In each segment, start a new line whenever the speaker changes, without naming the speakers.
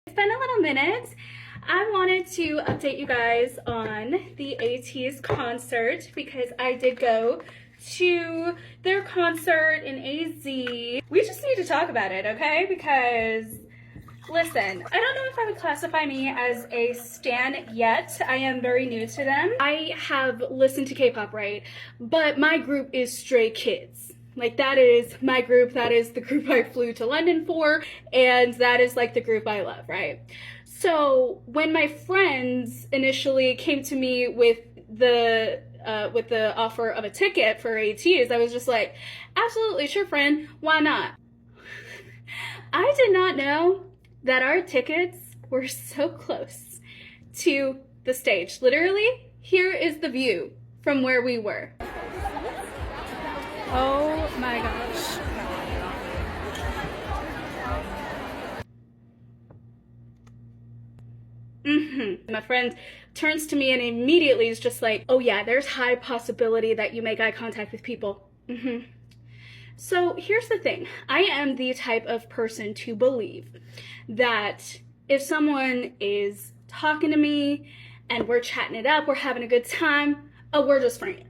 It's been a little minute. I wanted to update you guys on the Ateez concert because I did go to their concert in AZ. We just need to talk about it, okay? Because listen, I don't know if I would classify me as a stan yet. I am very new to them. I have listened to K-pop, right? But my group is Stray Kids. Like, that is my group. That is the group I flew to London for, and that is like the group I love, right? So when my friends initially came to me with the offer of a ticket for Ateez, I was just like, absolutely, sure, friend, why not? I did not know that our tickets were so close to the stage. Literally, here is the view from where we were. Oh my gosh. My friend turns to me and immediately is just like, oh yeah, there's high possibility that you make eye contact with people. So here's the thing. I am the type of person to believe that if someone is talking to me and we're chatting it up, we're having a good time, oh, we're just friends.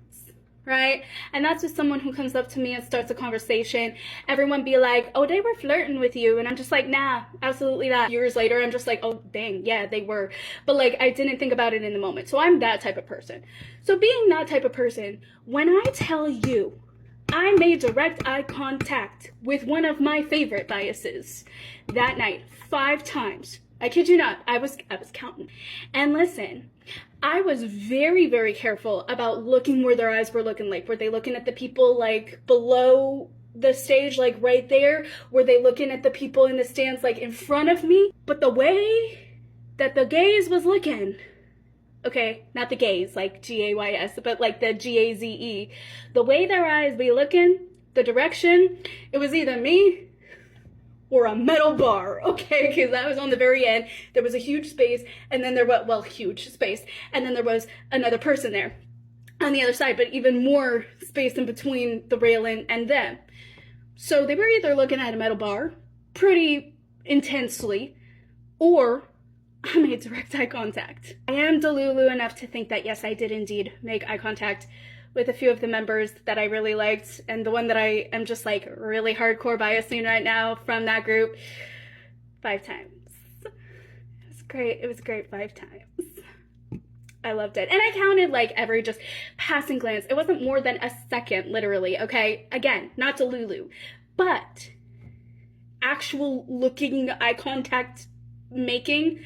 Right? And that's just someone who comes up to me and starts a conversation. Everyone be like, oh, they were flirting with you. And I'm just like, nah, absolutely not. Years later, I'm just like, oh, dang, yeah, they were. But like, I didn't think about it in the moment. So I'm that type of person. So being that type of person, when I tell you I made direct eye contact with one of my favorite biases that night 5 times, I kid you not, I was counting. And listen, I was very, very careful about looking where their eyes were looking. Like, were they looking at the people like below the stage, like right there? Were they looking at the people in the stands like in front of me? But the way that the gaze was looking, okay, not the gaze, like G-A-Y-S, but like the G-A-Z-E, the way their eyes be looking, the direction, it was either me or a metal bar, okay? Because that was on the very end. There was a huge space, and then there was, well, huge space, and then there was another person there on the other side, but even more space in between the railing and them. So they were either looking at a metal bar pretty intensely, or I made direct eye contact. I am delulu enough to think that, yes, I did indeed make eye contact with a few of the members that I really liked, and the one that I am just like really hardcore biasing right now from that group, 5 times. It was great. It was great 5 times. I loved it. And I counted like every just passing glance. It wasn't more than a second, literally, okay? Again, not delulu, but actual looking eye contact making.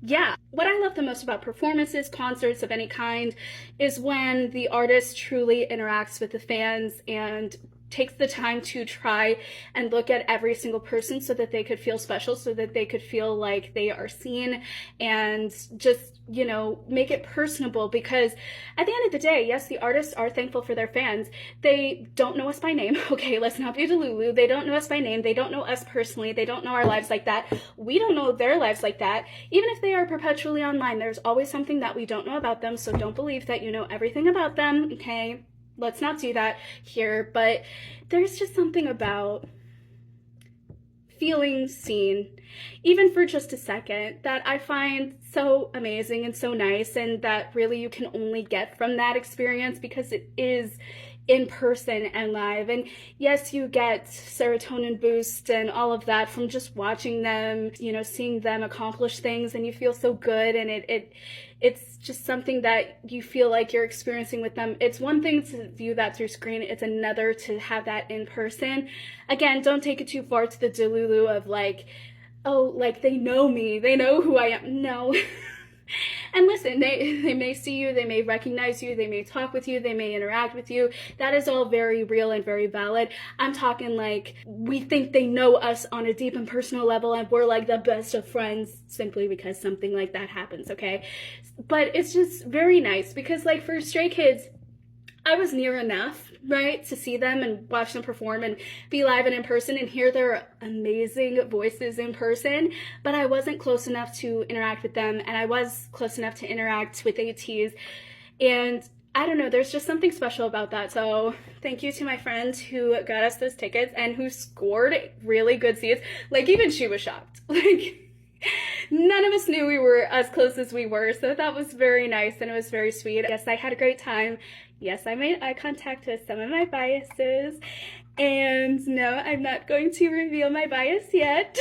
Yeah, what I love the most about performances, concerts of any kind, is when the artist truly interacts with the fans and takes the time to try and look at every single person so that they could feel special, so that they could feel like they are seen, and just, you know, make it personable. Because at the end of the day, yes, the artists are thankful for their fans. They don't know us by name. Okay, let's not be delulu. They don't know us by name. They don't know us personally. They don't know our lives like that. We don't know their lives like that. Even if they are perpetually online, there's always something that we don't know about them. So don't believe that you know everything about them, okay? Let's not do that here. But there's just something about feeling seen, even for just a second, that I find so amazing and so nice, and that really you can only get from that experience because it is in person and live. And yes, you get serotonin boost and all of that from just watching them, you know, seeing them accomplish things, and you feel so good, and it's just something that you feel like you're experiencing with them. It's one thing to view that through screen, it's another to have that in person. Again, don't take it too far to the delulu of like, oh, like they know me, they know who I am. No. And listen, they may see you, they may recognize you, they may talk with you, they may interact with you. That is all very real and very valid. I'm talking like we think they know us on a deep and personal level, and we're like the best of friends simply because something like that happens, okay? But it's just very nice because, like, for Stray Kids, I was near enough, right, to see them and watch them perform and be live and in person and hear their amazing voices in person, but I wasn't close enough to interact with them, and I was close enough to interact with Ateez, and I don't know, there's just something special about that. So thank you to my friend who got us those tickets and who scored really good seats. Like, even she was shocked. Like, None of us knew we were as close as we were, so that was very nice and it was very sweet. Yes, I had a great time. Yes, I made eye contact with some of my biases. And no, I'm not going to reveal my bias yet.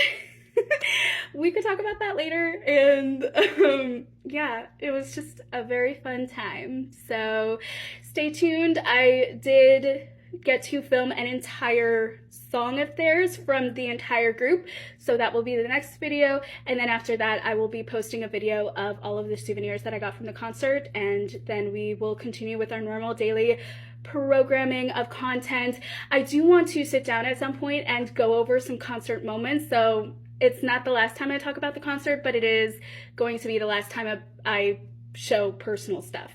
We could talk about that later. And yeah, it was just a very fun time. So stay tuned. I did get to film an entire song of theirs from the entire group, so that will be the next video, and then after that I will be posting a video of all of the souvenirs that I got from the concert, and then we will continue with our normal daily programming of content. I do want to sit down at some point and go over some concert moments, so it's not the last time I talk about the concert, but it is going to be the last time I show personal stuff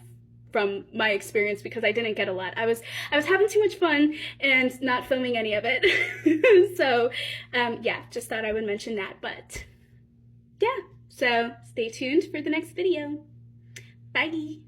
from my experience, because I didn't get a lot. I was having too much fun and not filming any of it. So yeah, just thought I would mention that. But yeah, so stay tuned for the next video. Bye.